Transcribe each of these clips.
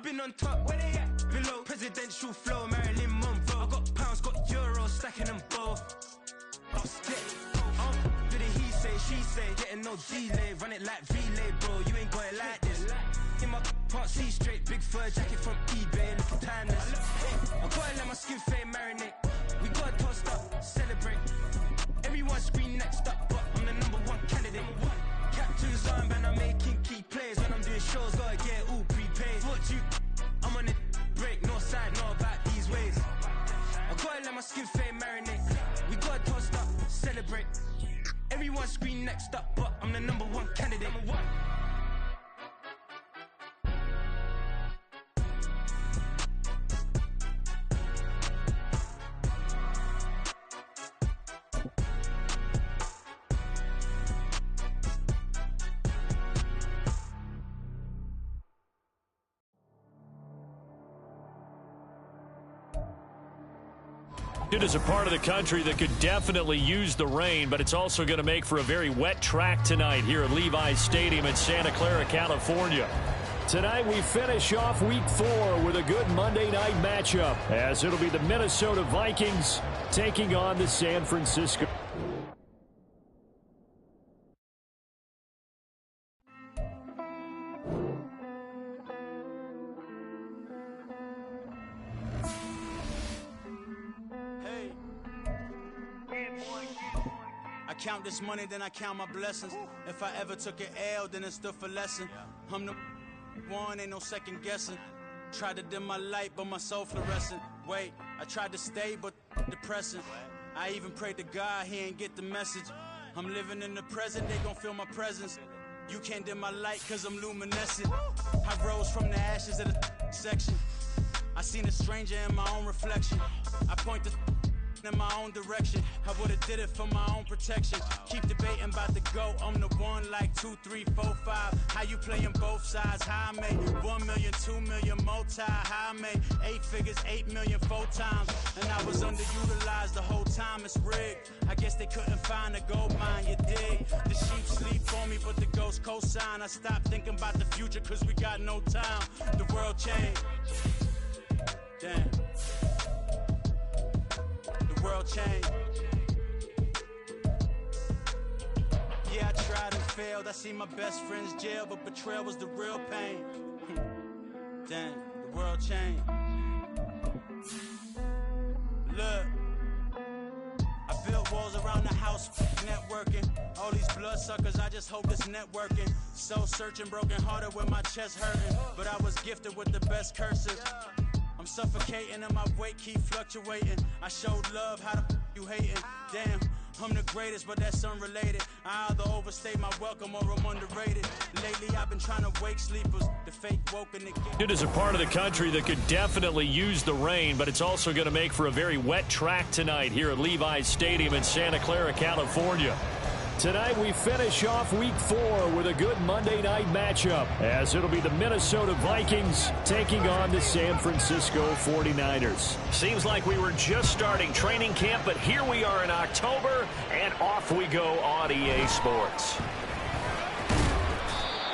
I've been on top, where they at? Below, presidential flow, Marilyn Monroe. I got pounds, got euros, stacking them both. Up stick, do the he say, she say, getting no delay, run it like relay, bro. You ain't got it like this. In my can't see straight, big fur jacket from eBay, looking timeless. I gotta let my skin fade marinate. We gotta toast up, celebrate. Everyone scream next up, but I'm the #1 candidate. Captain's arm, and I'm making key plays. When I'm doing shows, gotta get all prepaid. What you? I'm on it, break, no side, no about these ways. I gotta let my skin fade marinate. We gotta toast up, celebrate. Everyone scream next up, but I'm the #1 candidate. It is a part of the country that could definitely use the rain, but it's also going to make for a very wet track tonight here at Levi's Stadium in Santa Clara, California. Tonight we finish off Week 4 with a good Monday night matchup, as it'll be the Minnesota Vikings taking on the San Francisco. I count this money, then I count my blessings. If I ever took an L, then it stood for lesson. I'm the one, ain't no second guessing. Tried to dim my light, but my soul fluorescent. Wait, I tried to stay, but depressing. I even prayed to God, he ain't get the message. I'm living in the present, they gon' feel my presence. You can't dim my light, cause I'm luminescent. I rose from the ashes of the section. I seen a stranger in my own reflection. I point the in my own direction. I would've did it for my own protection. Keep debating about the GOAT. I'm the one like 2, 3, 4, 5. How you playing both sides? How I made 1 million, 2 million, multi. How I made 8 figures, 8 million 4 times. And I was underutilized the whole time. It's rigged. I guess they couldn't find a gold mine. You dig? The sheep sleep on me, but the ghost co-sign. I stopped thinking about the future, cause we got no time. The world changed. Damn. The world changed. Yeah, I tried and failed. I see my best friends jail, but betrayal was the real pain. Damn, the world changed. Look, I built walls around the house, networking. All these bloodsuckers, I just hope it's networking. Soul searching, broken hearted with my chest hurting. But I was gifted with the best curses. I'm suffocating and my weight keep fluctuating. I showed love, how the you hating? Damn, I'm the greatest, but that's unrelated. I either overstay my welcome or I'm underrated. Lately I've been trying to wake sleepers, the fake woke and the It is a part of the country that could definitely use the rain, but it's also going to make for a very wet track tonight here at Levi's Stadium in Santa Clara, California. Tonight we finish off Week 4 with a good Monday night matchup, as it'll be the Minnesota Vikings taking on the San Francisco 49ers. Seems like we were just starting training camp, but here we are in October, and off we go on EA Sports.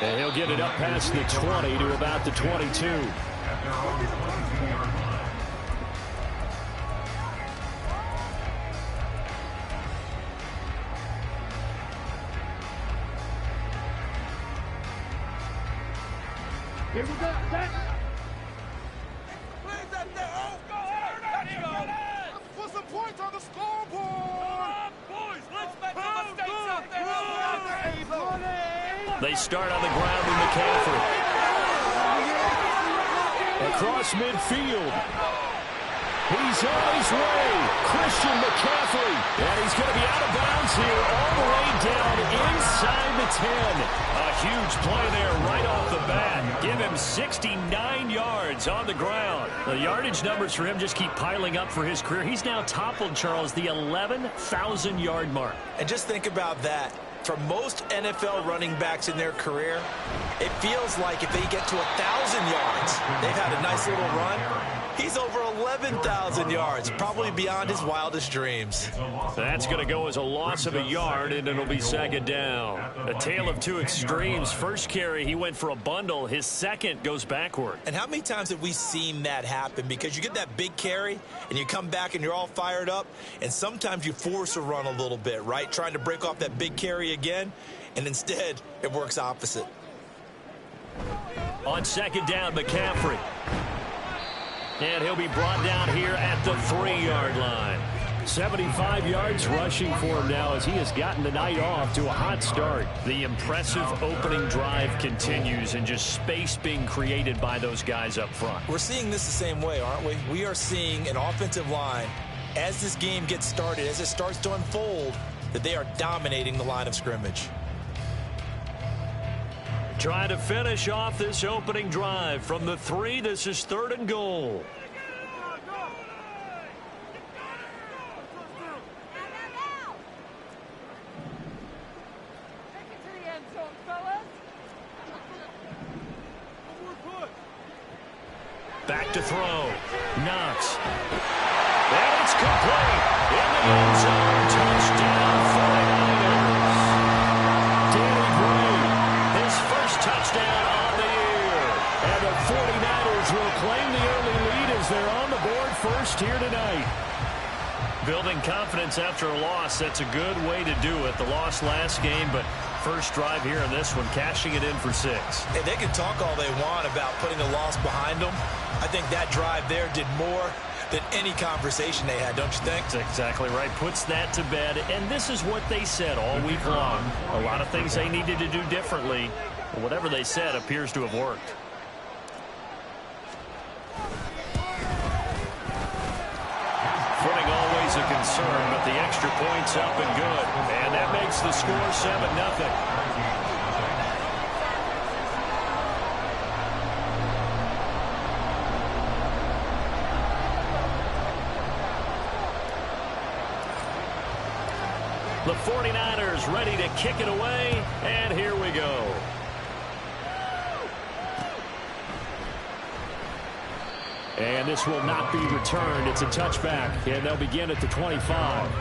And he'll get it up past the 20 to about the 22. Here we go. Set. Please up there. Oh, go ahead. Let's put some points on the scoreboard. Come on, boys. Let's make some mistakes out there. They start on the ground with McCaffrey. Across midfield. He's on his way. Christian McCaffrey. And he's going to be out of bounds here all the way down inside the 10. A huge play there right off the bat. Give him 69 yards on the ground. The yardage numbers for him just keep piling up for his career. He's now toppled, Charles, the 11,000-yard mark. And just think about that. For most NFL running backs in their career, it feels like if they get to 1,000 yards, they've had a nice little run. He's over 11,000 yards, probably beyond his wildest dreams. That's going to go as a loss of a yard, and it'll be second down. A tale of two extremes. First carry, he went for a bundle. His second goes backward. And how many times have we seen that happen? Because you get that big carry, and you come back and you're all fired up, and sometimes you force a run a little bit, right? Trying to break off that big carry again, and instead it works opposite. On second down, McCaffrey. And he'll be brought down here at the 3-yard line. 75 yards rushing for him now as he has gotten the night off to a hot start. The impressive opening drive continues and just space being created by those guys up front. We're seeing this the same way, aren't we? We are seeing an offensive line, as this game gets started, as it starts to unfold, that they are dominating the line of scrimmage. Trying to finish off this opening drive from the 3. This is 3rd and goal. Back to throw. Knox. And it's complete. In the end zone. Touchdown 49ers. Danny Gray, his first touchdown on the year. And the 49ers will claim the early lead as they're on the board first here tonight. Building confidence after a loss, that's a good way to do it. The loss last game, but first drive here in this one, cashing it in for 6. Hey, they can talk all they want about putting a loss behind them. I think that drive there did more than any conversation they had, don't you think? That's exactly right. Puts that to bed. And this is what they said all week long. A lot of things they needed to do differently. But whatever they said appears to have worked. Footing always a concern, but the extra point's up and good. And that makes the score 7-0. The 49ers ready to kick it away, and here we go. And this will not be returned. It's a touchback, and they'll begin at the 25.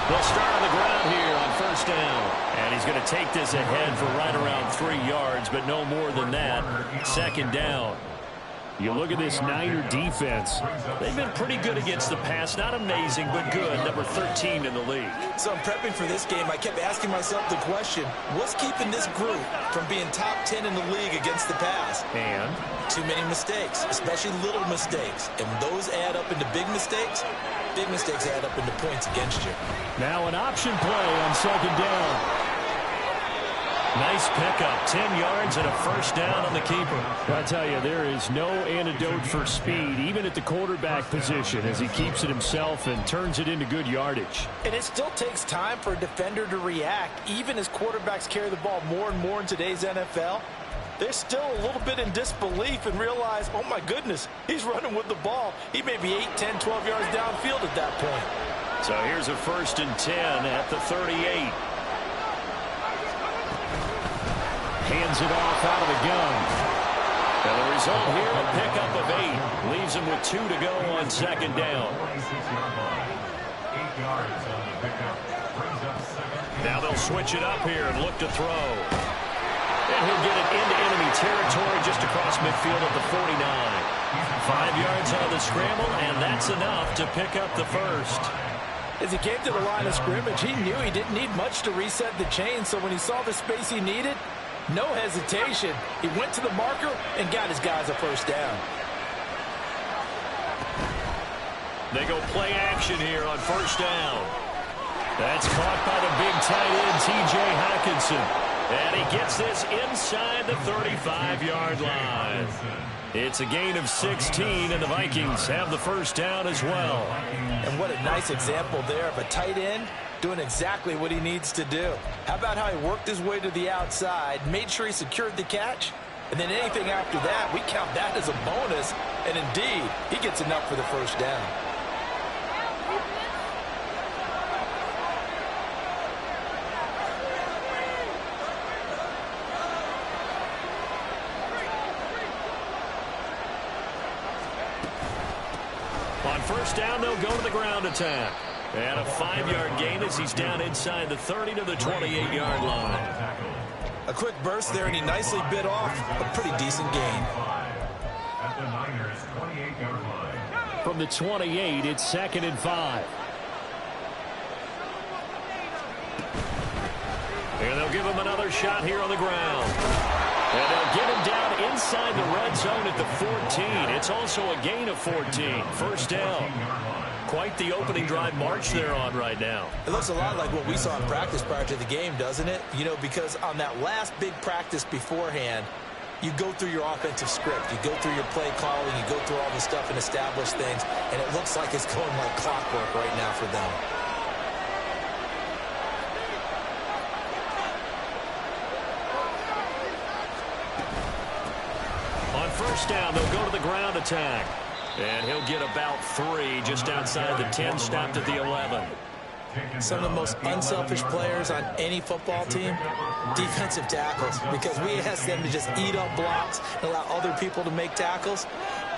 They'll start on the ground here on first down. And he's going to take this ahead for right around 3 yards, but no more than that. Second down. You look at this Niner defense. They've been pretty good against the pass. Not amazing, but good. Number 13 in the league. So I'm prepping for this game. I kept asking myself the question, what's keeping this group from being top 10 in the league against the pass? And? Too many mistakes, especially little mistakes. And when those add up into big mistakes add up into points against you. Now an option play on second down. Nice pickup, 10 yards and a first down on the keeper. I tell you, there is no antidote for speed, even at the quarterback position, as he keeps it himself and turns it into good yardage. And it still takes time for a defender to react, even as quarterbacks carry the ball more and more in today's NFL. They're still a little bit in disbelief and realize, oh my goodness, he's running with the ball. He may be 8, 10, 12 yards downfield at that point. So here's a 1st and 10 at the 38. Hands it off out of the gun. And the result here, a pickup of 8. Leaves him with 2 to go on second down. Now they'll switch it up here and look to throw. And he'll get it into enemy territory just across midfield at the 49. 5 yards on the scramble, and that's enough to pick up the first. As he came to the line of scrimmage, he knew he didn't need much to reset the chain, so when he saw the space he needed, no hesitation. He went to the marker and got his guys a first down. They go play action here on first down. That's caught by the big tight end, T.J. Hockenson. And he gets this inside the 35-yard line. It's a gain of 16, and the Vikings have the first down as well. And what a nice example there of a tight end doing exactly what he needs to do. How about how he worked his way to the outside, made sure he secured the catch, and then anything after that, we count that as a bonus, and indeed, he gets enough for the first down. On first down, they'll go to the ground attack. And a 5-yard gain as he's down inside the 30 to the 28-yard line. A quick burst there, and he nicely bit off a pretty decent gain. From the 28, it's 2nd and 5. And they'll give him another shot here on the ground. And they'll get him down inside the red zone at the 14. It's also a gain of 14. First down. Quite the opening drive march they're on right now. It looks a lot like what we saw in practice prior to the game, doesn't it? You know, because on that last big practice beforehand, you go through your offensive script. You go through your play calling. You go through all the stuff and establish things. And it looks like it's going like clockwork right now for them. On first down, they'll go to the ground attack. And he'll get about 3 just outside the 10, stopped at the 11. Some of the most unselfish players on any football team, defensive tackles, because we ask them to just eat up blocks and allow other people to make tackles.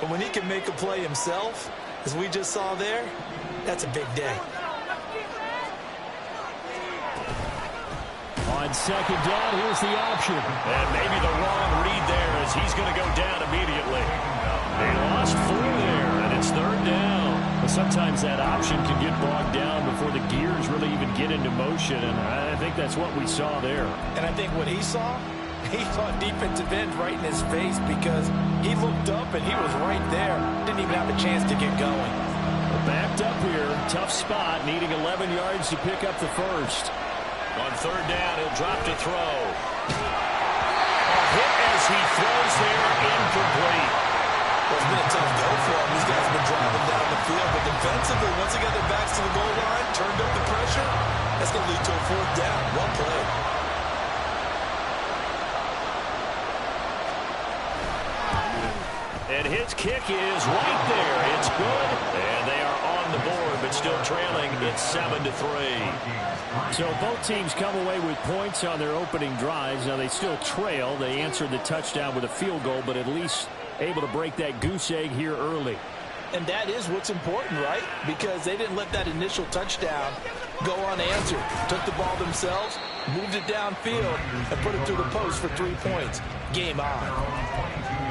But when he can make a play himself, as we just saw there, that's a big day. On second down, here's the option. And maybe the wrong read there as he's going to go down immediately. They lost 4 there, and it's 3rd down. But sometimes that option can get bogged down before the gears really even get into motion, and I think that's what we saw there. And I think what he saw defensive end right in his face because he looked up and he was right there. Didn't even have a chance to get going. Backed up here, tough spot, needing 11 yards to pick up the first. On 3rd down, he'll drop to throw. A hit as he throws there, incomplete. Well, it's been a tough go for him. These guys have been driving down the field, but defensively, once they got their backs to the goal line, turned up the pressure, that's going to lead to a 4th down. Well played. And his kick is right there. It's good, and they are on the board, but still trailing. It's 7-3. So both teams come away with points on their opening drives. Now they still trail. They answered the touchdown with a field goal, but at least able to break that goose egg here early. And that is what's important, right? Because they didn't let that initial touchdown go unanswered. Took the ball themselves, moved it downfield, and put it through the post for 3 points. Game on.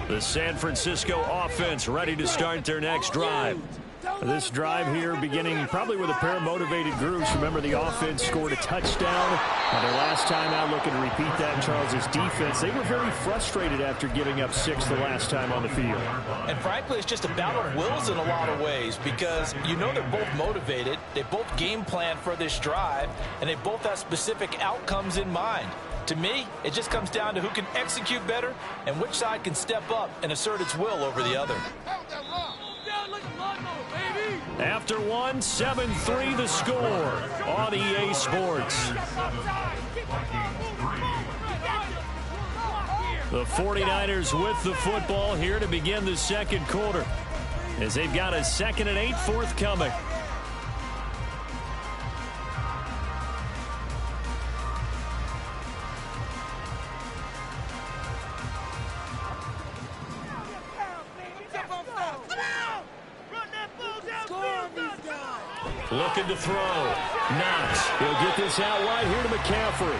The San Francisco offense ready to start their next drive. This drive here beginning probably with a pair of motivated groups. Remember, the offense scored a touchdown. Their last time out, looking to repeat that. Charles's defense, they were very frustrated after giving up 6 the last time on the field. And frankly, it's just a battle of wills in a lot of ways because you know they're both motivated. They both game plan for this drive, and they both have specific outcomes in mind. To me, it just comes down to who can execute better and which side can step up and assert its will over the other. After one, 7-3 the score on EA Sports. The 49ers with the football here to begin the second quarter as they've got a 2nd and 8 forthcoming. Looking to throw. Knox. He'll get this out wide here to McCaffrey.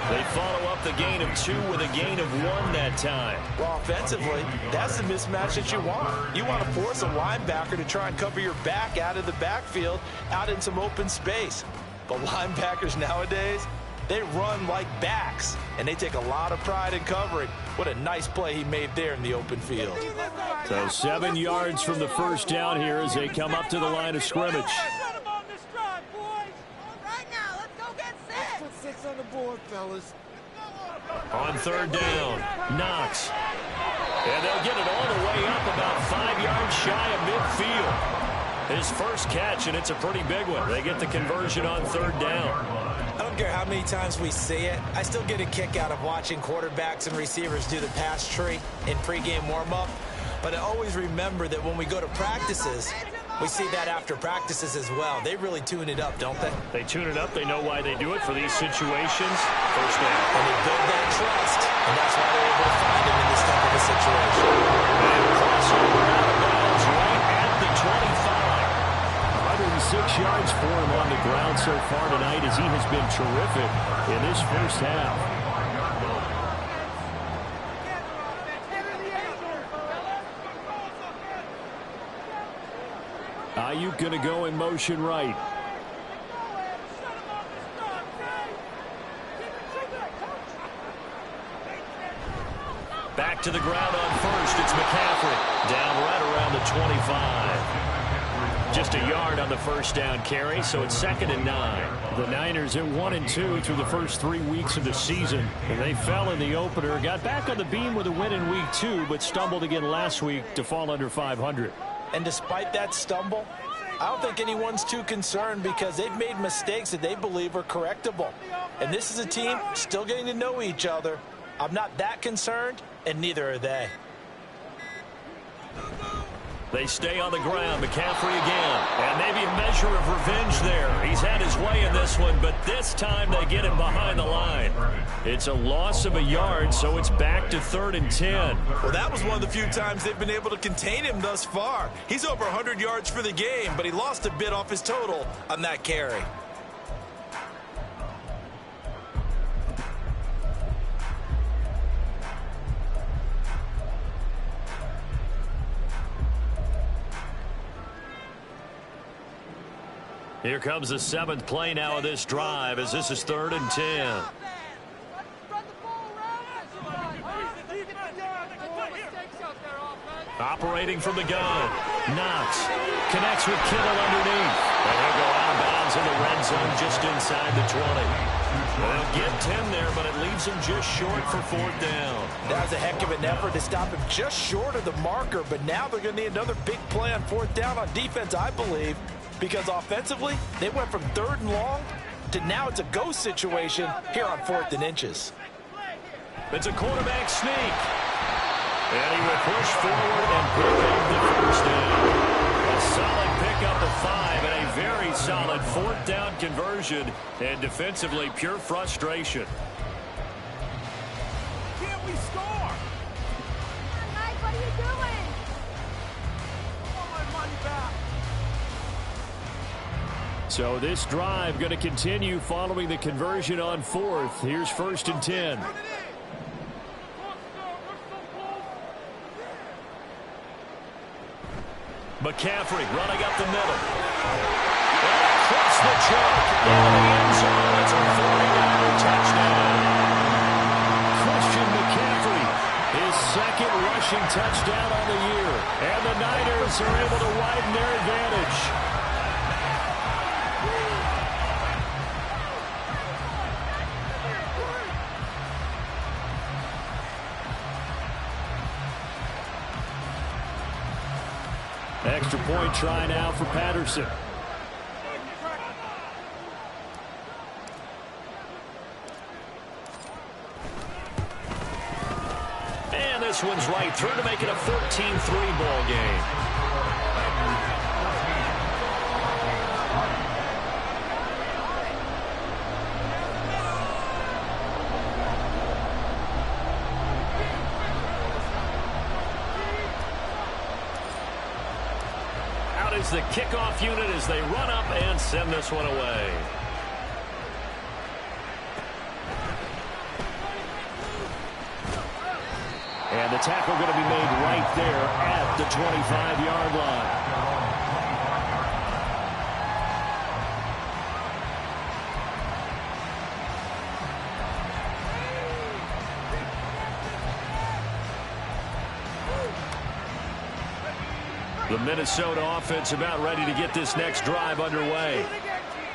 They follow up the gain of 2 with a gain of 1 that time. Well, offensively, that's the mismatch that you want. You want to force a linebacker to try and cover your back out of the backfield, out in some open space. But linebackers nowadays, they run like backs, and they take a lot of pride in covering. What a nice play he made there in the open field. So 7 yards from the first down here as they come up to the line of scrimmage. on, fellas. On third down, Knox. And they'll get it all the way up about 5 yards shy of midfield. His first catch, and it's a pretty big one. They get the conversion on third down. I don't care how many times we see it. I still get a kick out of watching quarterbacks and receivers do the pass tree in pregame warm-up. But I always remember that when we go to practices, we see that after practices as well. They really tune it up, don't they? They tune it up. They know why they do it for these situations. First down. And they build that trust, and that's why they're able to find him in this type of a situation. And crossover out of bounds right at the 25. 106 yards for him on the ground so far tonight as he has been terrific in this first half. Ayuk going to go in motion right. Back to the ground on first. It's McCaffrey. Down right around the 25. Just a yard on the first down carry, so it's 2nd and 9. The Niners at 1-2 through the first 3 weeks of the season. And they fell in the opener, got back on the beam with a win in week 2, but stumbled again last week to fall under 500. And despite that stumble, I don't think anyone's too concerned because they've made mistakes that they believe are correctable. And this is a team still getting to know each other. I'm not that concerned, and neither are they. They stay on the ground. McCaffrey again. And maybe a measure of revenge there. He's had his way in this one, but this time they get him behind the line. It's a loss of a yard, so it's back to 3rd and 10. Well, that was one of the few times they've been able to contain him thus far. He's over 100 yards for the game, but he lost a bit off his total on that carry. Here comes the 7th play now of this drive as this is 3rd and 10. Operating from the gun. Knox connects with Kittle underneath. And he'll go out of bounds in the red zone just inside the 20. They'll get 10 there, but it leaves him just short for 4th down. That was a heck of an effort to stop him just short of the marker, but now they're going to need another big play on 4th down on defense, I believe. Because offensively, they went from 3rd and long to now it's a go situation here on 4th and inches. It's a quarterback sneak. And he will push forward and pick up the first down. A solid pickup of 5 and a very solid 4th down conversion. And defensively, pure frustration. Can't we score? Mike, what are you doing? I want my money back. So this drive going to continue following the conversion on 4th. Here's 1st and 10. McCaffrey running up the middle. Across the track. In the end zone. It's a 49-yard touchdown. Christian McCaffrey, his 2nd rushing touchdown on the year. And the Niners are able to widen their advantage. Extra point try now for Patterson. And this one's right through to make it a 14-3 ball game. The kickoff unit as they run up and send this one away. And the tackle going to be made right there at the 25-yard line. The Minnesota offense about ready to get this next drive underway.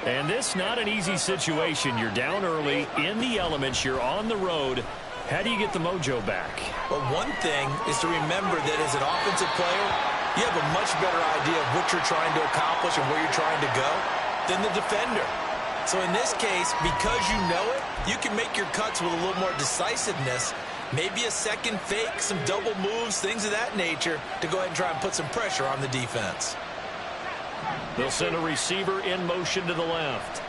And this not an easy situation. You're down early, in the elements, you're on the road. How do you get the mojo back? Well, one thing is to remember that as an offensive player, you have a much better idea of what you're trying to accomplish and where you're trying to go than the defender. So in this case, because you know it, you can make your cuts with a little more decisiveness, maybe a second fake, some double moves, things of that nature, to go ahead and try and put some pressure on the defense. They'll send a receiver in motion to the left.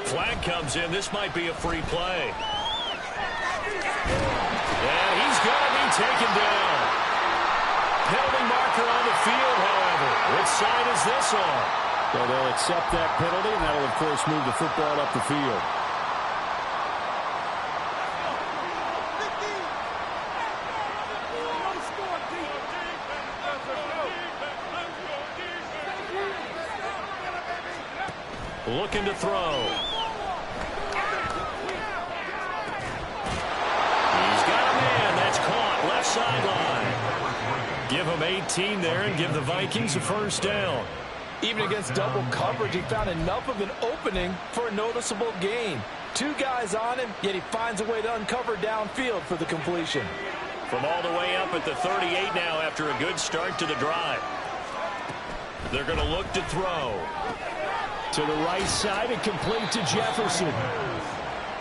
Flag comes in. This might be a free play. And he's going to be taken down. Penalty marker on the field, however. Which side is this on? So they'll accept that penalty, and that'll, of course, move the football up the field. Looking to throw. He's got a man. That's caught. Left sideline. Give him 18 there and give the Vikings a first down. Even against double coverage, he found enough of an opening for a noticeable gain. Two guys on him, yet he finds a way to uncover downfield for the completion. From all the way up at the 38 now after a good start to the drive. They're going to look to throw. To the right side and complete to Jefferson.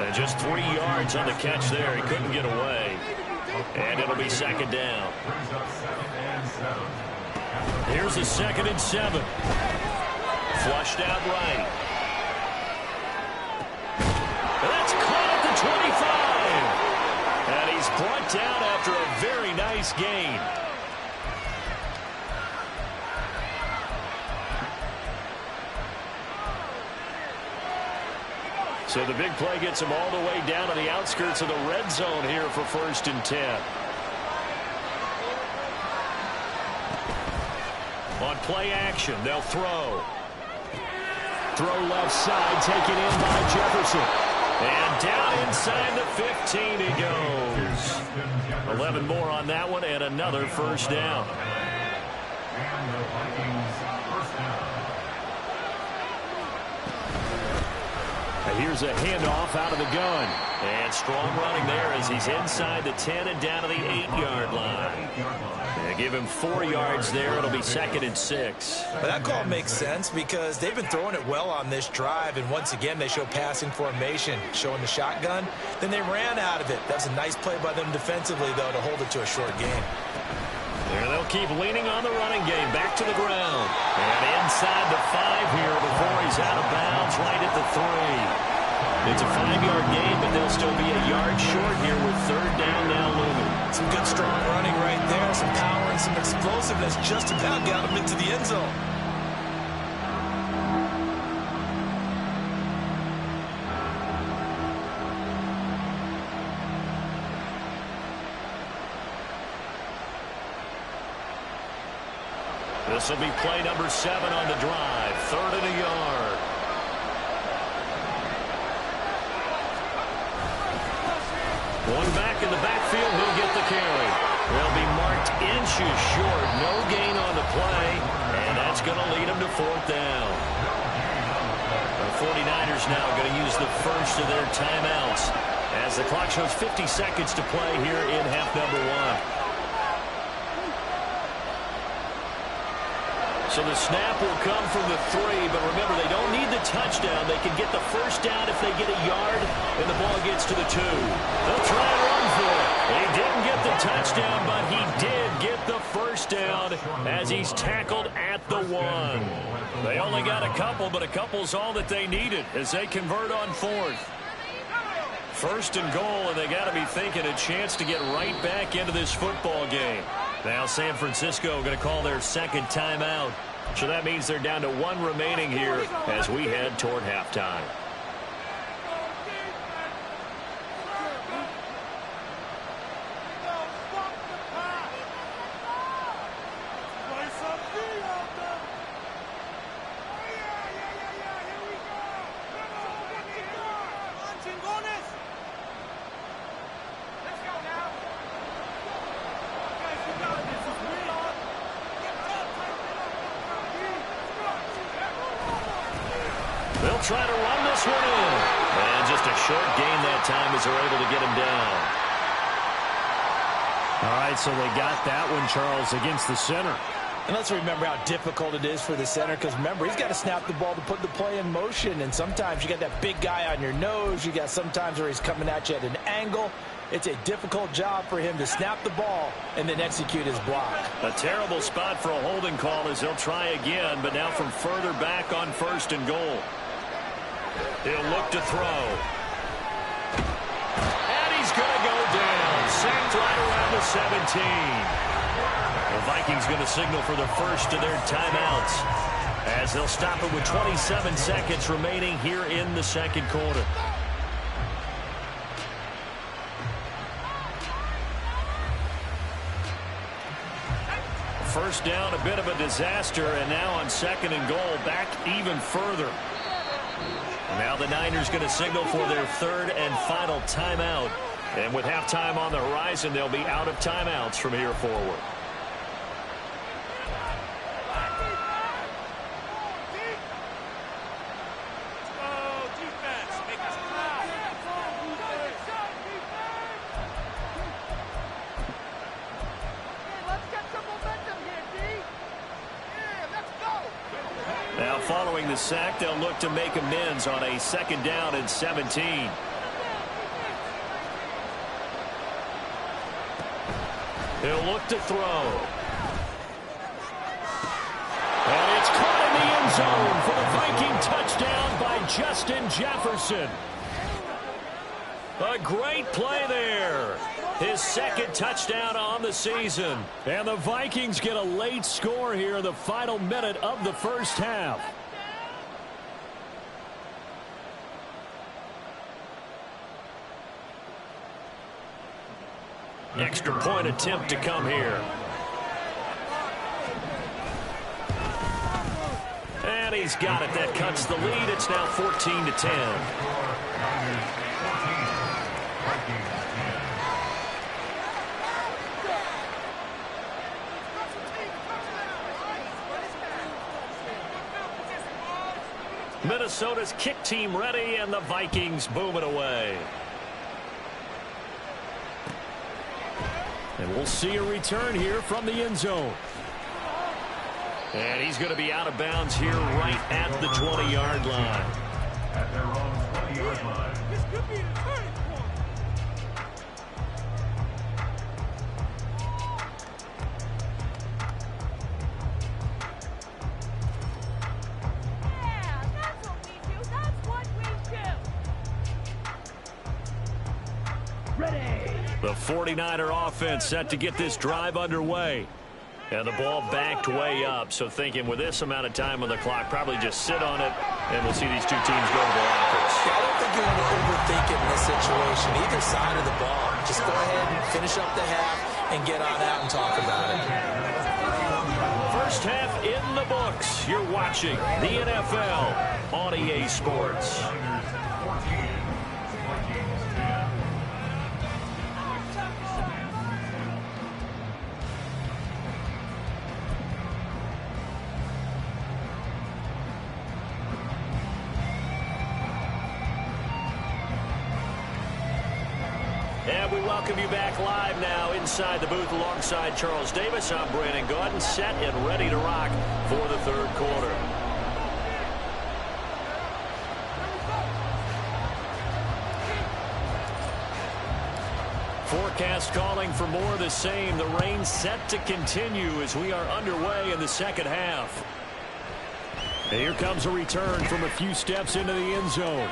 And just 3 yards on the catch there. He couldn't get away. And it'll be second down. Here's a 2nd and 7. Flushed out right. That's caught at the 25. And he's brought down after a very nice gain. So the big play gets him all the way down to the outskirts of the red zone here for 1st and 10. On play action, they'll throw. Throw left side, taken in by Jefferson. And down inside the 15 he goes. 11 more on that one and another first down. Here's a handoff out of the gun. And strong running there as he's inside the 10 and down to the 8-yard line. They give him 4 yards there. It'll be 2nd and 6. But that call makes sense because they've been throwing it well on this drive. And once again, they show passing formation, showing the shotgun. Then they ran out of it. That's a nice play by them defensively, though, to hold it to a short gain. There they'll keep leaning on the running game. Back to the ground. And inside the 5 here before he's out of bounds right at the 3. It's a 5-yard gain, but they'll still be a yard short here with 3rd down now looming. Some good strong running right there. Some power and some explosiveness just about got him into the end zone. This will be play number 7 on the drive. 3rd and a yard. One back in the backfield, he'll get the carry. They'll be marked inches short. No gain on the play, and that's going to lead them to 4th down. The 49ers now going to use the first of their timeouts as the clock shows 50 seconds to play here in half number 1. So the snap will come from the 3, but remember, they don't need the touchdown. They can get the first down if they get a yard, and the ball gets to the 2. They'll try and run for it. He didn't get the touchdown, but he did get the first down as he's tackled at the 1. They only got a couple, but a couple's all that they needed as they convert on 4th. 1st and goal, and they got to be thinking a chance to get right back into this football game. Now San Francisco going to call their 2nd timeout. So that means they're down to 1 remaining here as we head toward halftime. They'll try to run this one in. And just a short gain that time as they're able to get him down. All right, so they got that one, Charles, against the center. And let's remember how difficult it is for the center, because remember, he's got to snap the ball to put the play in motion, and sometimes you got that big guy on your nose. You got sometimes where he's coming at you at an angle. It's a difficult job for him to snap the ball and then execute his block. A terrible spot for a holding call as they'll try again, but now from further back on 1st and goal. He'll look to throw. And he's going to go down. Sacked right around the 17. The Vikings going to signal for the first of their timeouts as they'll stop it with 27 seconds remaining here in the second quarter. First down, a bit of a disaster, and now on 2nd and goal, back even further. Now the Niners going to signal for their 3rd and final timeout. And with halftime on the horizon, they'll be out of timeouts from here forward. Now following the sack, they'll look to make amends on a 2nd down and 17. He'll look to throw. And it's caught in the end zone for the Viking touchdown by Justin Jefferson. A great play there. His 2nd touchdown on the season. And the Vikings get a late score here in the final minute of the first half. Extra point attempt to come here. And he's got it. That cuts the lead. It's now 14-10. Minnesota's kick team ready, and the Vikings boom it away. And we'll see a return here from the end zone. And he's going to be out of bounds here right at the 20-yard line. At their own 20-yard line. This could be the turning point. Yeah, that's what we do. That's what we do. Ready. The 49er offense set to get this drive underway. And the ball backed way up. So thinking with this amount of time on the clock, probably just sit on it, and we'll see these two teams go to the lockers. Yeah, I don't think you want to overthink it in this situation. Either side of the ball. Just go ahead and finish up the half and get on out and talk about it. First half in the books. You're watching the NFL on EA Sports. And we welcome you back live now inside the booth alongside Charles Davis. I'm Brandon Gaudin, set and ready to rock for the third quarter. Forecast calling for more of the same. The rain set to continue as we are underway in the second half. And here comes a return from a few steps into the end zone.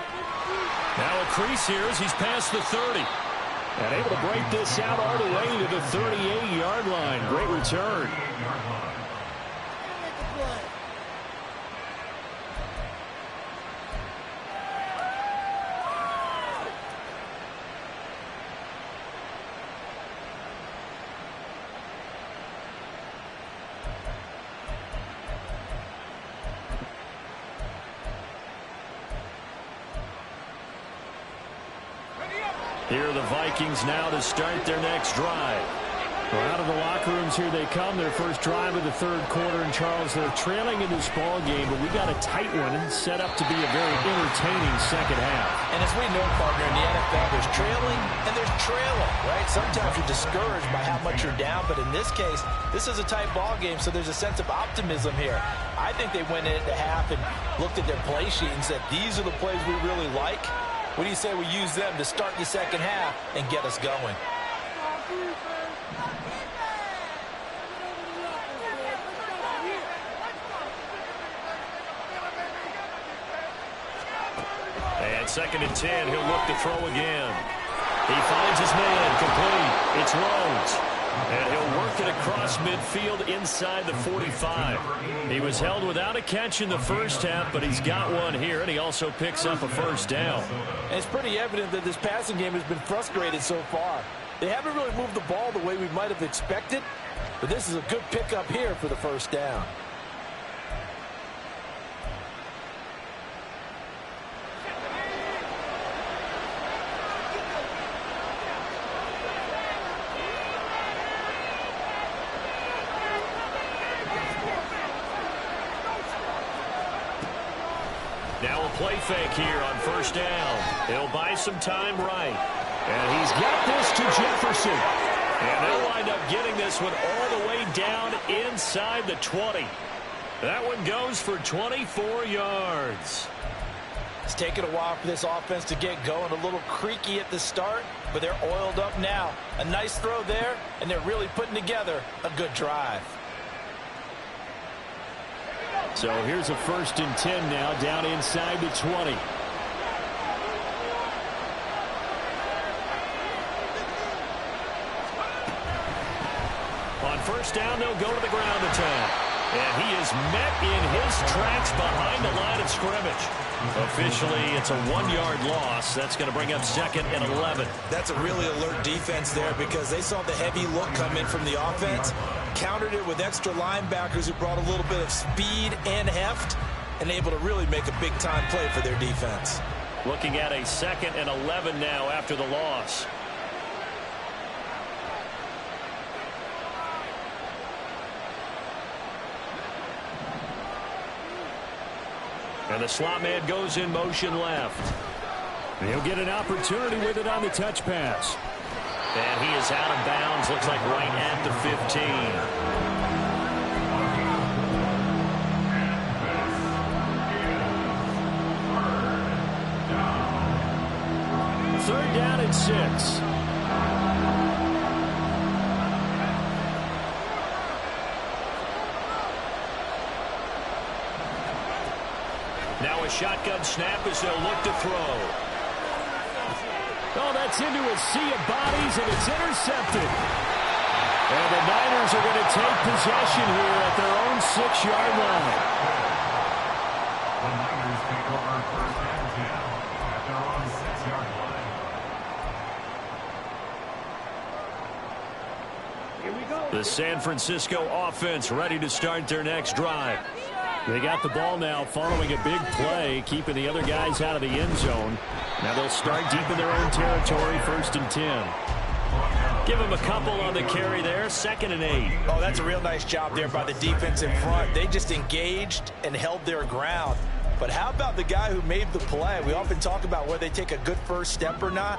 Now a crease here as he's past the 30. And able to break this out all the way to the 38-yard line. Great return. Here are the Vikings now to start their next drive. Well, out of the locker rooms here they come. Their first drive of the third quarter. And, Charles, they're trailing in this ball game, but we got a tight one set up to be a very entertaining second half. And as we know, partner, in the NFL, there's trailing and there's trailing, right? Sometimes you're discouraged by how much you're down, but in this case, this is a tight ball game, so there's a sense of optimism here. I think they went into half and looked at their play sheet and said, these are the plays we really like. What do you say we use them to start the second half and get us going? And 2nd and 10, he'll look to throw again. He finds his man, complete. It's Rhodes. And he'll work it across midfield inside the 45. He was held without a catch in the first half, but he's got one here, and he also picks up a first down. And it's pretty evident that this passing game has been frustrated so far. They haven't really moved the ball the way we might have expected, but this is a good pickup here for the first down. Now a play fake here on first down. He'll buy some time right. And he's got this to Jefferson. And they'll wind up getting this one all the way down inside the 20. That one goes for 24 yards. It's taken a while for this offense to get going. A little creaky at the start, but they're oiled up now. A nice throw there, and they're really putting together a good drive. So here's a 1st and 10 now, down inside the 20. On first down, they'll go to the ground attack. And he is met in his tracks behind the line of scrimmage. Officially, it's a 1-yard loss. That's going to bring up 2nd and 11. That's a really alert defense there because they saw the heavy look come in from the offense, countered it with extra linebackers who brought a little bit of speed and heft, and able to really make a big-time play for their defense. Looking at a 2nd and 11 now after the loss. And the slot man goes in motion left. And he'll get an opportunity with it on the touch pass. And he is out of bounds. Looks like right at the 15. Third down and 6. Now a shotgun snap as they'll look to throw. Oh, that's into a sea of bodies, and it's intercepted. And the Niners are going to take possession here at their own 6-yard line. The Niners take over 1st and 10 at their own 6-yard line. Here we go. The San Francisco offense ready to start their next drive. They got the ball now following a big play, keeping the other guys out of the end zone. Now they'll start deep in their own territory, 1st and 10. Give them a couple on the carry there, 2nd and 8. Oh, that's a real nice job there by the defense in front. They just engaged and held their ground. But how about the guy who made the play? We often talk about whether they take a good first step or not.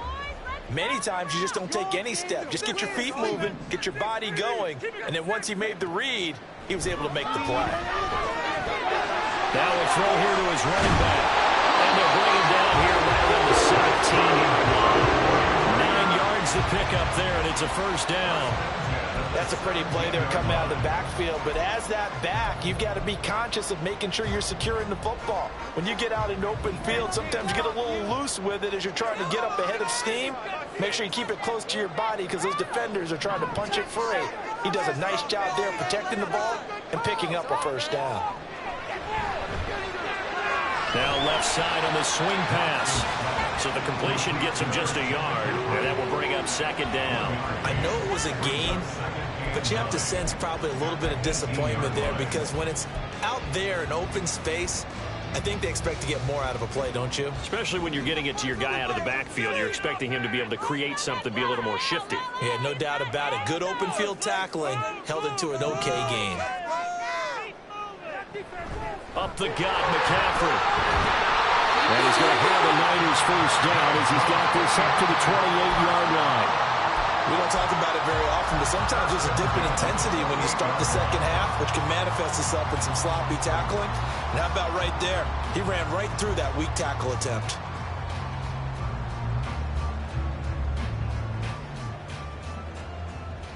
Many times you just don't take any step. Just get your feet moving, get your body going, and then once he made the read, he was able to make the play. Now a throw here to his running back. And they'll bring him down here right around the 17-yard line. 9 yards to pick up there, and it's a first down. That's a pretty play there coming out of the backfield. But as that back, you've got to be conscious of making sure you're securing the football. When you get out in open field, sometimes you get a little loose with it as you're trying to get up ahead of steam. Make sure you keep it close to your body because those defenders are trying to punch it free. He does a nice job there protecting the ball and picking up a first down. Now left side on the swing pass. So the completion gets him just a yard, and that will bring up 2nd down. I know it was a gain, but you have to sense probably a little bit of disappointment there because when it's out there in open space, I think they expect to get more out of a play, don't you? Especially when you're getting it to your guy out of the backfield. You're expecting him to be able to create something, be a little more shifty. Yeah, no doubt about it. Good open field tackling held it to an okay game. Up the gut, McCaffrey. And he's going to have the Niners first down as he's got this up to the 28-yard line. We don't talk about it very often, but sometimes there's a dip in intensity when you start the second half, which can manifest itself in some sloppy tackling. And how about right there? He ran right through that weak tackle attempt.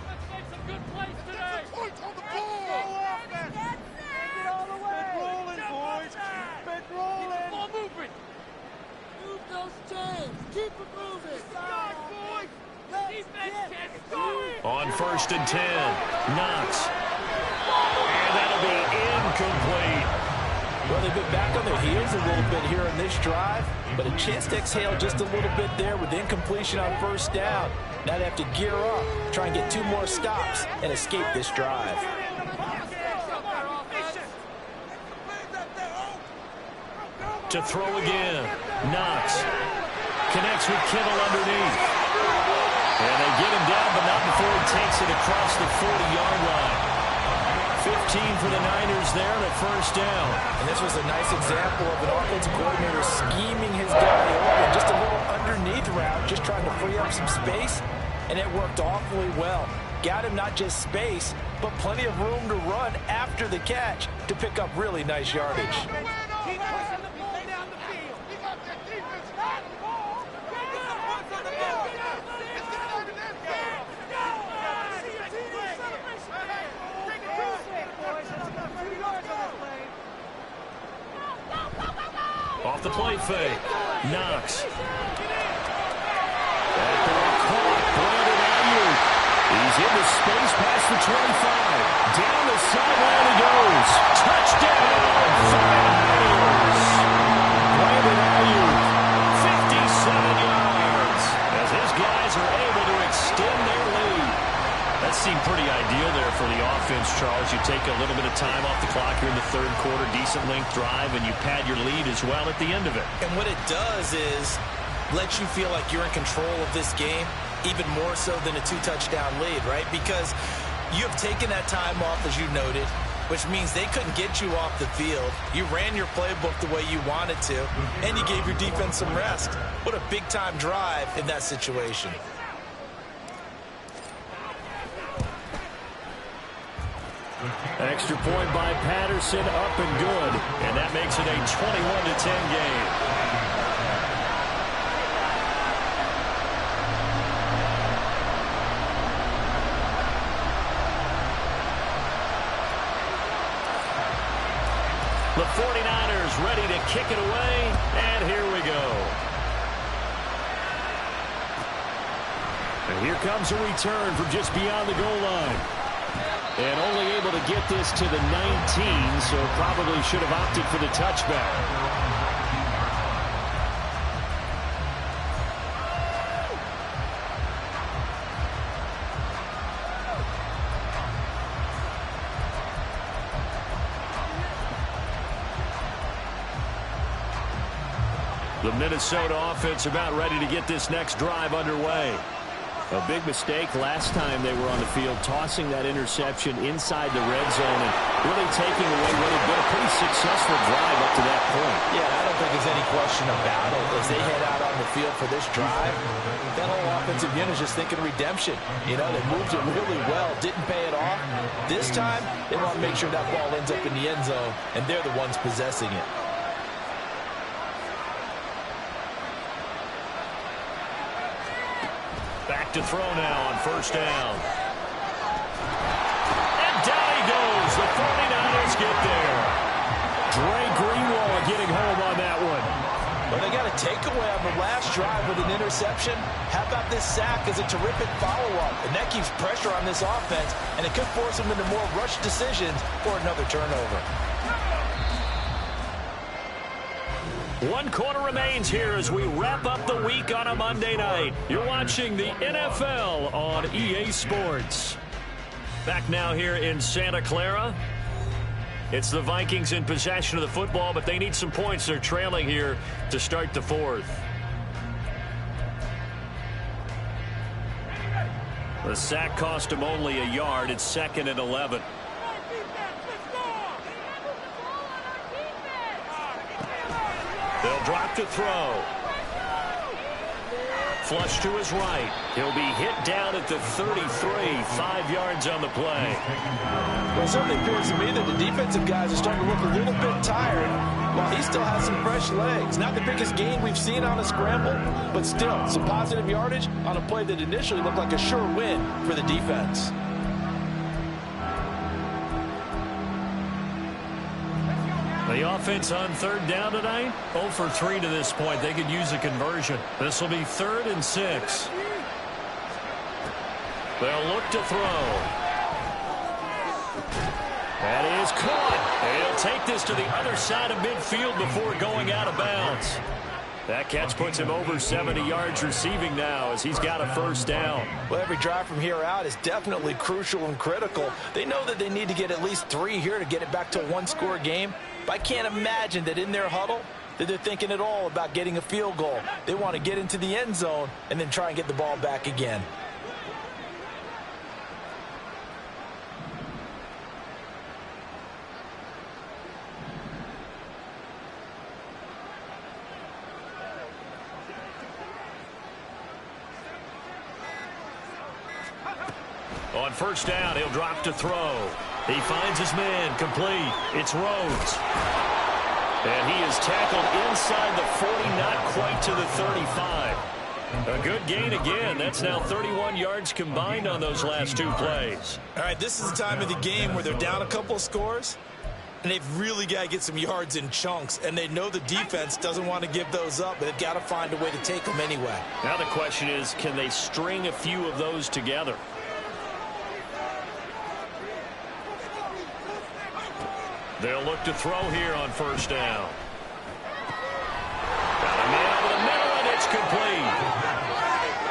Let's make some good plays today. Point on the ball. Take it all the way. Keep rolling, boys. Keep it rolling. Ball moving. Move those chains. Keep it moving. Start, boys. Defense can't score. On 1st and 10, Knox. And that'll be incomplete. Well, they've been back on their heels a little bit here in this drive, but a chance to exhale just a little bit there with incompletion on 1st down. Now they have to gear up, try and get 2 more stops, and escape this drive. To throw again, Knox. Connects with Kittle underneath. And they get him down, but not before he takes it across the 40-yard line. 15 for the Niners there and a 1st down. And this was a nice example of an offensive coordinator scheming his guy open. Just a little underneath route, just trying to free up some space, and it worked awfully well. Got him not just space, but plenty of room to run after the catch to pick up really nice yardage. Off the play fake. Knox. Caught. Brandon Ayuk. He's into space past the 25. Down the sideline he goes. Touchdown, 49ers. Brandon Ayuk, 57 yards. As his guys are able to extend their lead. That seemed pretty ideal there for the offense, Charles. You take a little bit of time off the clock here in the 3rd quarter, decent length drive, and you pad your lead as well at the end of it. And what it does is let you feel like you're in control of this game, even more so than a 2-touchdown lead, right? Because you have taken that time off, as you noted, which means they couldn't get you off the field. You ran your playbook the way you wanted to, and you gave your defense some rest. What a big-time drive in that situation. Extra point by Patterson, up and good. And that makes it a 21-10 game. The 49ers ready to kick it away, and here we go. And here comes a return from just beyond the goal line. And only able to get this to the 19, so probably should have opted for the touchback. The Minnesota offense about ready to get this next drive underway. A big mistake last time they were on the field, tossing that interception inside the red zone and really taking away what had been a pretty successful drive up to that point. Yeah, I don't think there's any question about it. As they head out on the field for this drive, that whole offensive unit is just thinking redemption. You know, they moved it really well, didn't pay it off. This time, they want to make sure that ball ends up in the end zone, and they're the ones possessing it. Back to throw now on 1st down. And down he goes. The 49ers get there. Dre Greenlaw getting home on that one. Well, they got a takeaway on the last drive with an interception. How about this sack as a terrific follow-up? And that keeps pressure on this offense, and it could force them into more rushed decisions or another turnover. 1 quarter remains here as we wrap up the week on a Monday night. You're watching the NFL on EA Sports. Back now here in Santa Clara. It's the Vikings in possession of the football, but they need some points. They're trailing here to start the fourth. The sack cost him only a yard. It's 2nd and 11. They'll drop to throw. Flush to his right. He'll be hit down at the 33. 5 yards on the play. Well, it certainly appears to me that the defensive guys are starting to look a little bit tired while he still has some fresh legs. Not the biggest gain we've seen on a scramble, but still some positive yardage on a play that initially looked like a sure win for the defense. The offense on 3rd down tonight, 0 for 3 to this point. They could use a conversion. This will be 3rd and 6. They'll look to throw. That is caught. He'll take this to the other side of midfield before going out of bounds. That catch puts him over 70 yards receiving now as he's got a 1st down. Well, every drive from here out is definitely crucial and critical. They know that they need to get at least 3 here to get it back to a 1-score game. But I can't imagine that in their huddle that they're thinking at all about getting a field goal. They want to get into the end zone and then try and get the ball back again. On 1st down, he'll drop to throw. He finds his man, complete. It's Rhodes. And he is tackled inside the 40, not quite to the 35. A good gain again. That's now 31 yards combined on those last 2 plays. All right, this is the time of the game where they're down a couple of scores, and they've really got to get some yards in chunks, and they know the defense doesn't want to give those up, but they've got to find a way to take them anyway. Now the question is, can they string a few of those together? They'll look to throw here on 1st down. Got a man over the middle, and it's complete.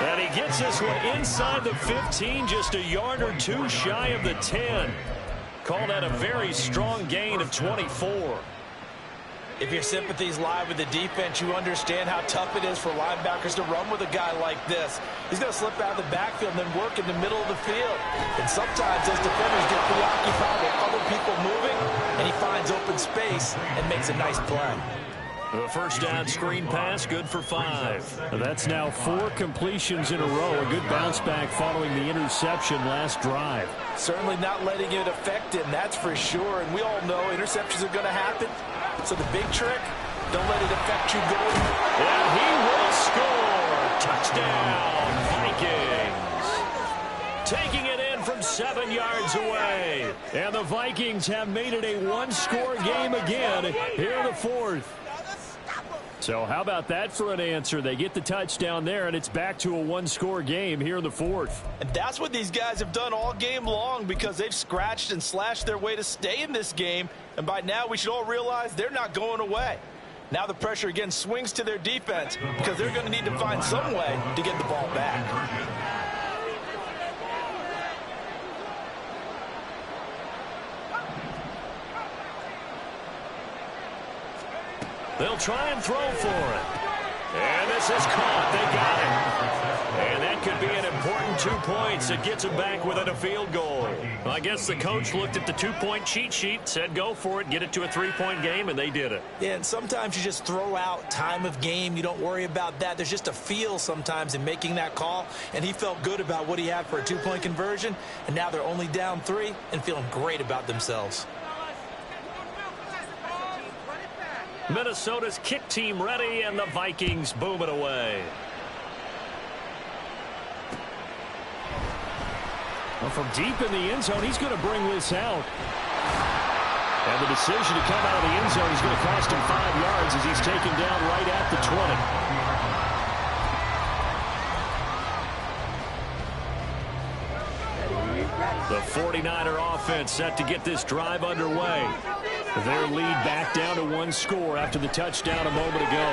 And he gets this one inside the 15, just a yard or 2 shy of the 10. Call that a very strong gain of 24. If your sympathies lie with the defense, you understand how tough it is for linebackers to run with a guy like this. He's going to slip out of the backfield and then work in the middle of the field. And sometimes those defenders get preoccupied with other people moving, and he finds open space and makes a nice play. The 1st down screen pass, good for 5. That's now 4 completions in a row. A good bounce back following the interception last drive. Certainly not letting it affect him, that's for sure. And we all know interceptions are going to happen. So the big trick, don't let it affect you going. And he will score. Touchdown, Vikings. Taking it in from 7 yards away. And the Vikings have made it a 1-score game again here in the 4th. So how about that for an answer? They get the touchdown there, and it's back to a 1-score game here in the 4th. And that's what these guys have done all game long, because they've scratched and slashed their way to stay in this game. And by now, we should all realize they're not going away. Now the pressure again swings to their defense, because they're going to need to find some way to get the ball back. They'll try and throw for it. And this is caught. They got it. And that could be an important 2 points. It gets them back within a field goal. Well, I guess the coach looked at the 2-point cheat sheet, said go for it, get it to a 3-point game, and they did it. Yeah, and sometimes you just throw out time of game. You don't worry about that. There's just a feel sometimes in making that call, and he felt good about what he had for a 2-point conversion, and now they're only down 3 and feeling great about themselves. Minnesota's kick team ready, and the Vikings boom it away. Well, from deep in the end zone, he's going to bring this out. And the decision to come out of the end zone is going to cost him 5 yards as he's taken down right at the 20. The 49er offense set to get this drive underway. Their lead back down to 1 score after the touchdown a moment ago.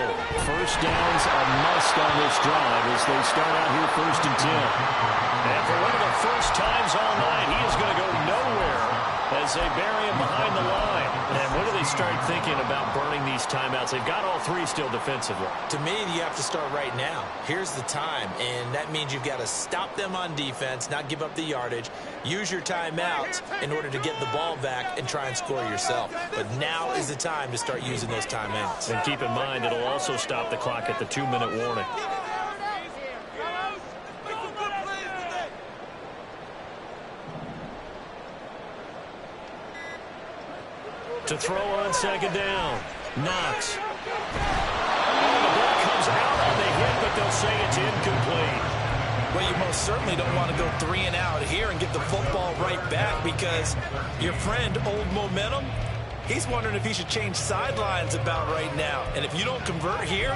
1st down's a must on this drive as they start out here 1st and 10. And for one of the first times all night, he is going to go nowhere as they bury him behind the line. start thinking about burning these timeouts? They've got all three still defensively. To me, you have to start right now. Here's the time, and that means you've got to stop them on defense, not give up the yardage, use your timeouts in order to get the ball back and try and score yourself. But now is the time to start using those timeouts. And keep in mind, it'll also stop the clock at the 2-minute warning. To throw on second down. Knox. Oh, the ball comes out on the hit, but they'll say it's incomplete. Well, you most certainly don't want to go 3 and out here and get the football right back, because your friend, Old Momentum, he's wondering if he should change sidelines about right now. And if you don't convert here,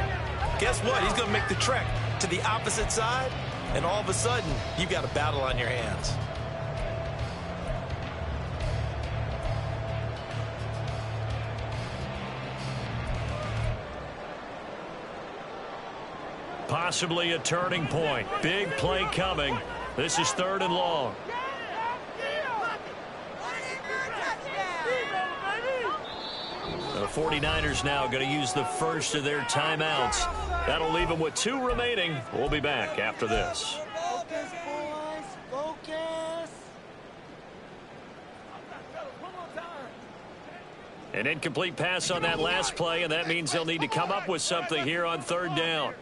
guess what? He's going to make the trek to the opposite side, and all of a sudden, you've got a battle on your hands. Possibly a turning point. Big play coming. This is 3rd and long. The 49ers now going to use the first of their timeouts. That'll leave them with 2 remaining. We'll be back after this. Focus, boys. Focus. An incomplete pass on that last play, and that means they'll need to come up with something here on 3rd down.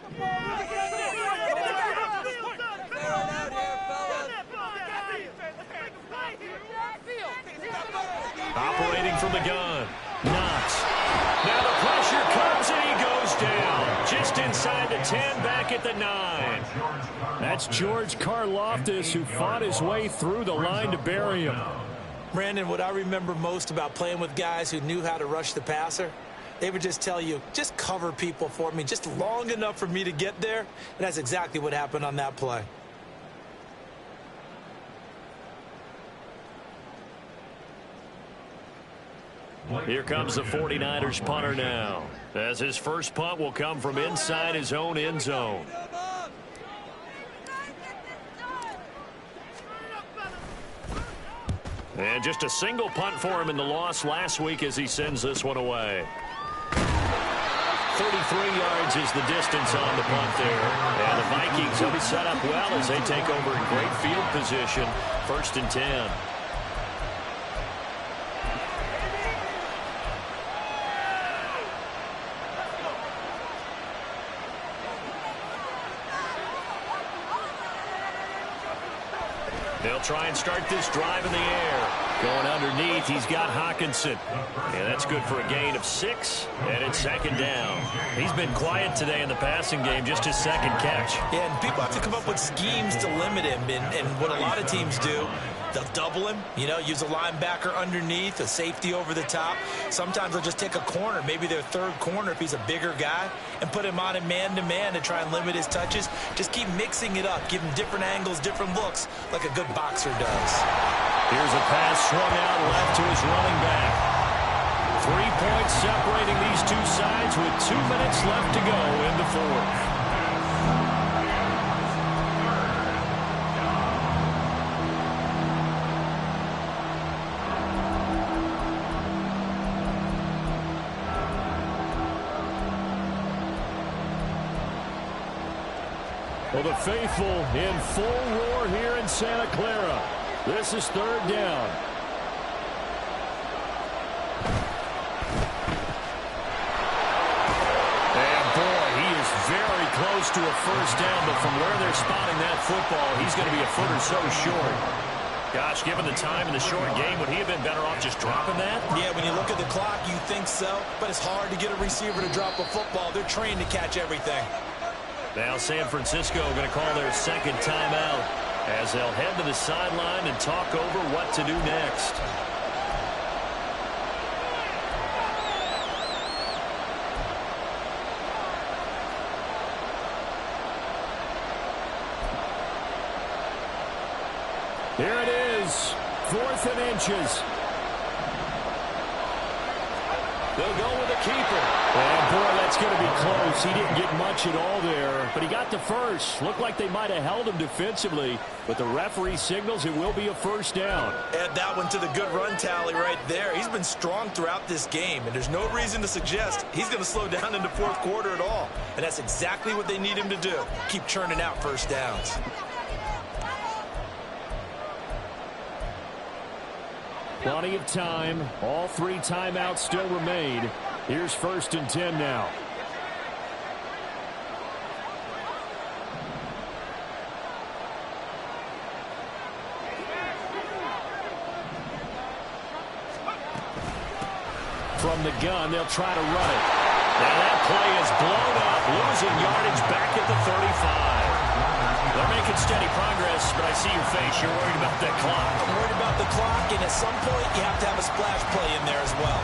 Operating from the gun. Knox. Now the pressure comes, and he goes down. Just inside the 10, back at the 9. That's George Karlaftis, who fought his way through the line to bury him. Brandon, what I remember most about playing with guys who knew how to rush the passer, they would just tell you, just cover people for me, just long enough for me to get there. And that's exactly what happened on that play. Here comes the 49ers punter now, as his first punt will come from inside his own end zone. And just a single punt for him in the loss last week as he sends this one away. 33 yards is the distance on the punt there. And the Vikings will be set up well as they take over in great field position. 1st and 10. They'll try and start this drive in the air. Going underneath, he's got Hawkinson. And that's good for a gain of 6. And it's 2nd down. He's been quiet today in the passing game, just his 2nd catch. Yeah, and people have to come up with schemes to limit him. And what a lot of teams do, they'll double him, use a linebacker underneath, a safety over the top. Sometimes they'll just take a corner, maybe their 3rd corner if he's a bigger guy, and put him on a man-to-man to try and limit his touches. Just keep mixing it up, give him different angles, different looks, like a good boxer does. Here's a pass swung out left to his running back. 3 points separating these two sides with 2 minutes left to go in the 4th. Well, the faithful in full roar here in Santa Clara. This is 3rd down. And boy, he is very close to a 1st down, but from where they're spotting that football, he's going to be a foot or so short. Gosh, given the time in the short game, would he have been better off just dropping that? Yeah, when you look at the clock, you think so, but it's hard to get a receiver to drop a football. They're trained to catch everything. Now San Francisco going to call their 2nd timeout as they'll head to the sideline and talk over what to do next. Here it is, 4th and inches. They'll go with the keeper. And boy, that That's going to be close. He didn't get much at all there, but he got the first. Looked like they might have held him defensively, but the referee signals it will be a first down. Add that one to the good run tally right there. He's been strong throughout this game, and there's no reason to suggest he's going to slow down in the fourth quarter at all. And that's exactly what they need him to do. Keep churning out first downs. Plenty of time. All 3 timeouts still remain. Here's 1st and 10 now. From the gun, they'll try to run it. And that play is blown up, losing yardage back at the 35. They're making steady progress, but I see your face. You're worried about that clock. I'm worried about the clock, and at some point, you have to have a splash play in there as well.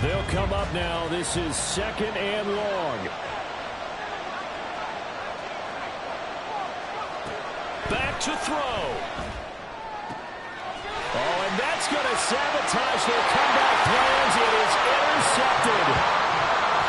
They'll come up now. This is 2nd and long. Back to throw. Oh, and that's going to sabotage their comeback plans. It is intercepted.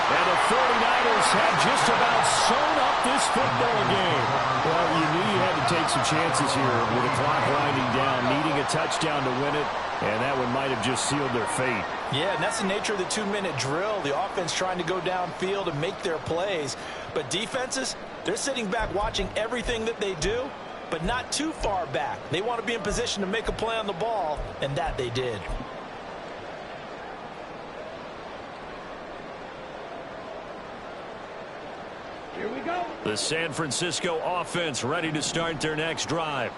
And the 49ers have just about sewn up this football game. Well, you knew you had to take some chances here with the clock winding down, needing a touchdown to win it, and that one might have just sealed their fate. Yeah, and that's the nature of the 2-minute drill. The offense trying to go downfield and make their plays. But defenses, they're sitting back watching everything that they do, but not too far back. They want to be in position to make a play on the ball, and that they did. Here we go. The San Francisco offense ready to start their next drive.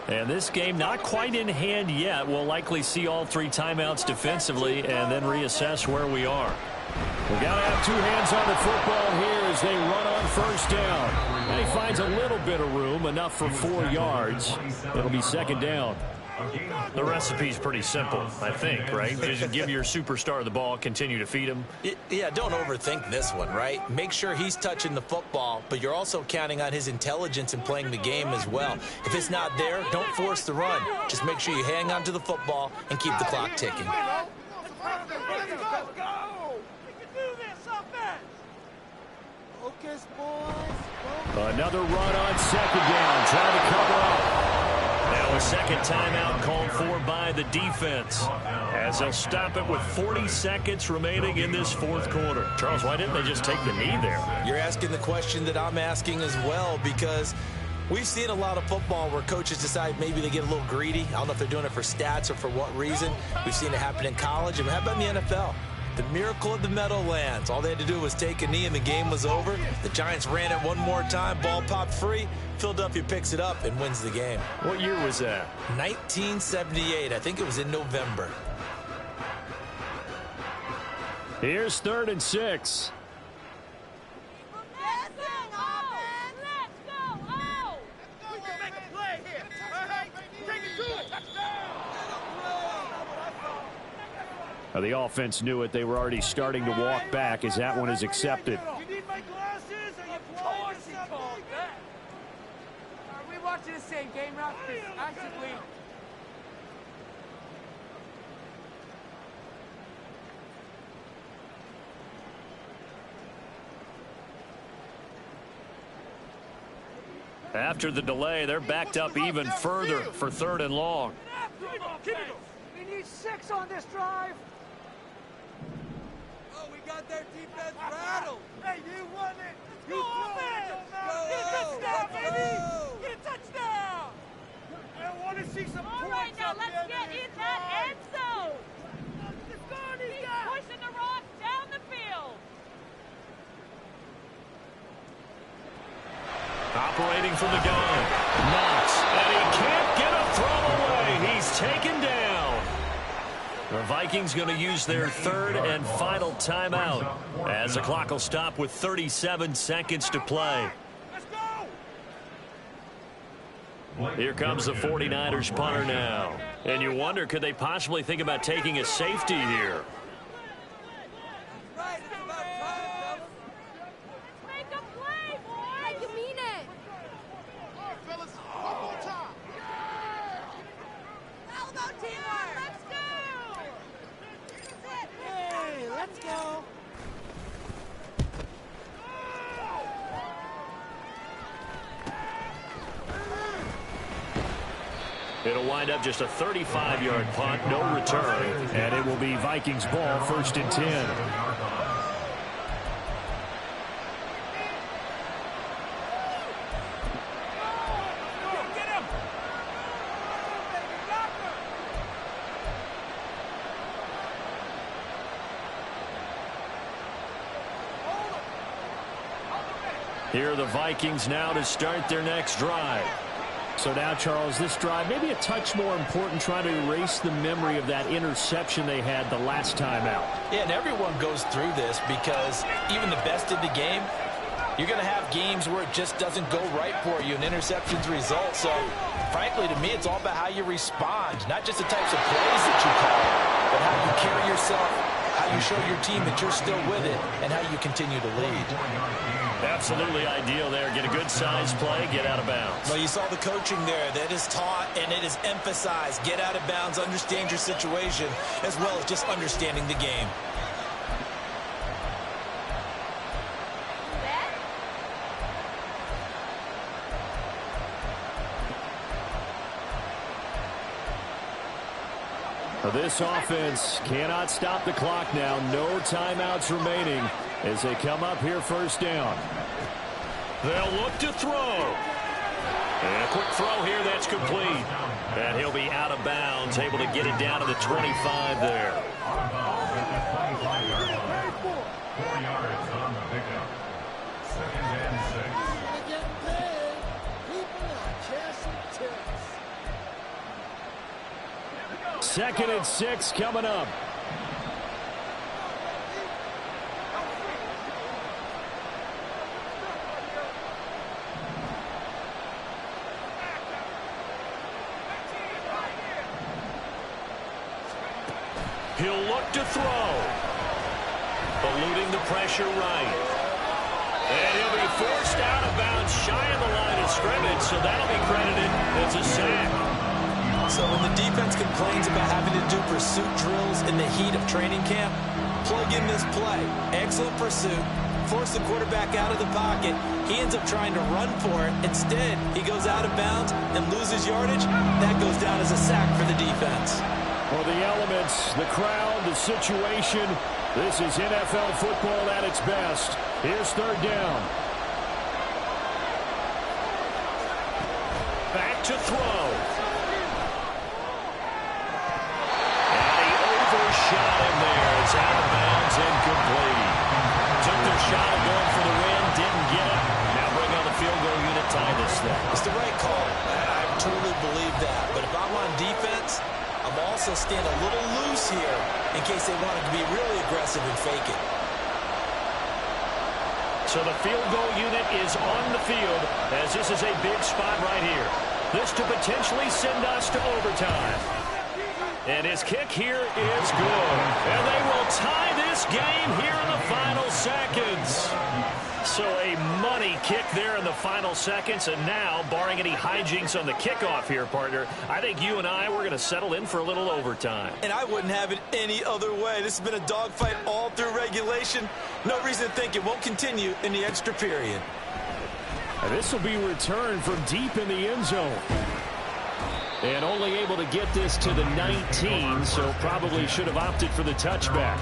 And this game not quite in hand yet. We'll likely see all 3 timeouts defensively and then reassess where we are. We've got to have 2 hands on the football here as they run on 1st down. And he finds a little bit of room, enough for 4 yards. It'll be 2nd down. The recipe's pretty simple, I think, right? Just give your superstar the ball, continue to feed him. Yeah, don't overthink this one, right? Make sure he's touching the football, but you're also counting on his intelligence in playing the game as well. If it's not there, don't force the run. Just make sure you hang on to the football and keep the clock ticking. Another run on 2nd down, trying to cover up. Now a 2nd timeout called for by the defense as they'll stop it with 40 seconds remaining in this 4th quarter. Charles, why didn't they just take the knee there? You're asking the question that I'm asking as well, because we've seen a lot of football where coaches decide maybe they get a little greedy. I don't know if they're doing it for stats or for what reason. We've seen it happen in college, and how about in the NFL? The miracle of the Meadowlands. All they had to do was take a knee and the game was over. The Giants ran it one more time. Ball popped free. Philadelphia picks it up and wins the game. What year was that? 1978. I think it was in November. Here's 3rd and 6. The offense knew it. They were already starting to walk back as that one is accepted. You need my glasses? Are we watching the same game, Ralph? Actively. After the delay, they're backed up even further for 3rd and long. We need 6 on this drive. Oh, we got their defense rattled. Hey, you won it. You won it. Get a touchdown, baby. Get a touchdown. I want to see some points. All right, now let's get in that end zone. He's pushing the rock down the field. Operating from the gun. Knox. And he can't get a throw away. He's taken down. The Vikings going to use their 3rd and final timeout as the clock will stop with 37 seconds to play. Here comes the 49ers punter now. And you wonder, could they possibly think about taking a safety here? It'll wind up just a 35-yard punt, no return. And it will be Vikings ball, 1st and 10. Here are the Vikings now to start their next drive. So now, Charles, this drive maybe a touch more important, trying to erase the memory of that interception they had the last time out. Yeah, and everyone goes through this because even the best in the game, you're going to have games where it just doesn't go right for you, and interceptions result. So, frankly, to me, it's all about how you respond, not just the types of plays that you call, but how you carry yourself, how you show your team that you're still with it, and how you continue to lead. Absolutely ideal there. Get a good-sized play, get out of bounds. Well, you saw the coaching there. That is taught and it is emphasized. Get out of bounds, understand your situation, as well as just understanding the game. This offense cannot stop the clock now. No timeouts remaining as they come up here 1st down. They'll look to throw. And a quick throw here that's complete. And he'll be out of bounds, able to get it down to the 25 there. 4 yards on the pickup. 2nd and 6. They're getting paid. People are cashing tips. 2nd and 6 coming up. He'll look to throw. Eluding the pressure right. And he'll be forced out of bounds shy of the line of scrimmage, so that'll be credited as a sack. So when the defense complains about having to do pursuit drills in the heat of training camp, plug in this play. Excellent pursuit. Force the quarterback out of the pocket. He ends up trying to run for it. Instead, he goes out of bounds and loses yardage. That goes down as a sack for the defense. Well, the elements, the crowd, the situation. This is NFL football at its best. Here's 3rd down. Back to throw. And he overshot him there. It's out of bounds, incomplete. Took their shot at going for the win, didn't get it. Now bring on the field goal unit, tie this thing. It's the right call. I truly believe that. But if I'm on defense, I'm also staying a little loose here in case they wanted to be really aggressive and fake it. So the field goal unit is on the field as this is a big spot right here. This to potentially send us to overtime. And his kick here is good. And they will tie this game here in the final seconds. So a money kick there in the final seconds. And now, barring any hijinks on the kickoff here, partner, I think you and I, we're going to settle in for a little overtime. And I wouldn't have it any other way. This has been a dogfight all through regulation. No reason to think it won't continue in the extra period. And this will be returned from deep in the end zone. And only able to get this to the 19, so probably should have opted for the touchback.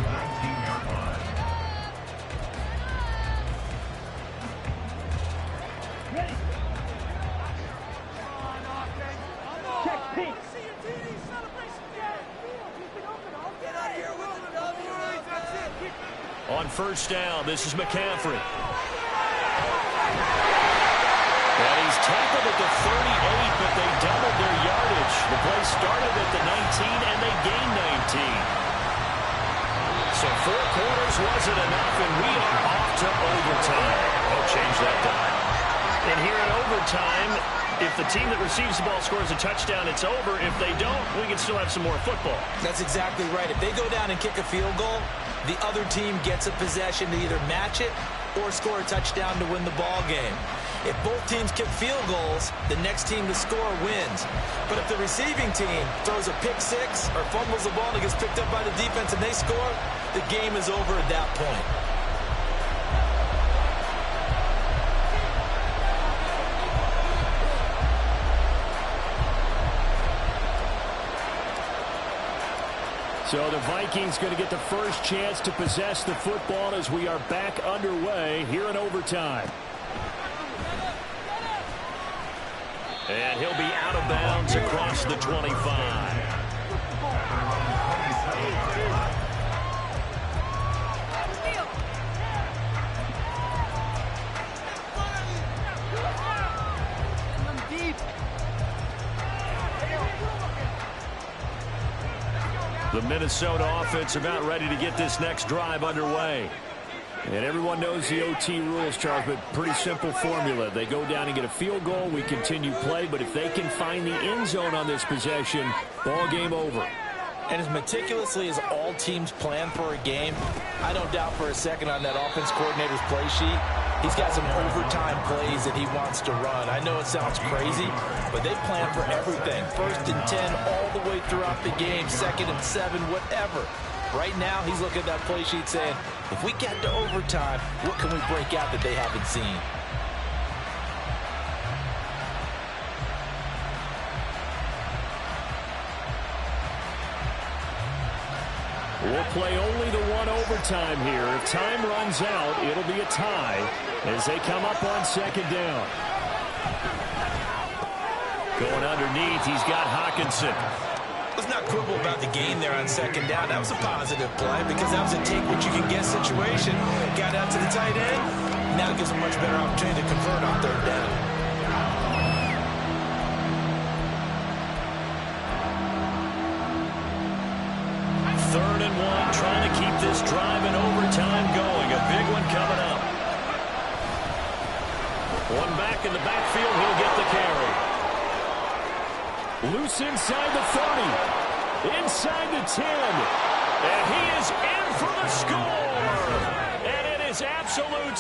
On 1st down, this is McCaffrey. And he's tackled at the 38, but they doubled their yardage. The play started at the 19, and they gained 19. So 4 quarters wasn't enough, and we are off to overtime. Oh, change that time. And here in overtime, if the team that receives the ball scores a touchdown, it's over. If they don't, we can still have some more football. That's exactly right. If they go down and kick a field goal, the other team gets a possession to either match it or score a touchdown to win the ball game. If both teams kick field goals, the next team to score wins. But if the receiving team throws a pick six or fumbles the ball and it gets picked up by the defense and they score, the game is over at that point. So the Vikings going to get the first chance to possess the football as we are back underway here in overtime. And he'll be out of bounds across the 25. The Minnesota offense about ready to get this next drive underway. And everyone knows the OT rules, Charles, but pretty simple formula. They go down and get a field goal, we continue play, but if they can find the end zone on this possession, ball game over. And as meticulously as all teams plan for a game, I don't doubt for a second on that offense coordinator's play sheet, he's got some overtime plays that he wants to run. I know it sounds crazy, but they plan for everything. 1st and 10 all the way throughout the game, 2nd and 7, whatever. Right now, he's looking at that play sheet saying, if we get to overtime, what can we break out that they haven't seen? We'll play only the one overtime here. If time runs out, it'll be a tie as they come up on 2nd down. Going underneath, he's got Hawkinson. Let's not quibble about the gain there on 2nd down. That was a positive play because that was a take-what-you-can-get situation. Got out to the tight end. Now gives a much better opportunity to convert on 3rd down. Third and 1, trying to keep this drive in overtime going. A big one coming up. One back in the backfield, he'll get the carry. Loose inside the 30, inside the 10, and he is in for the score. And it is absolute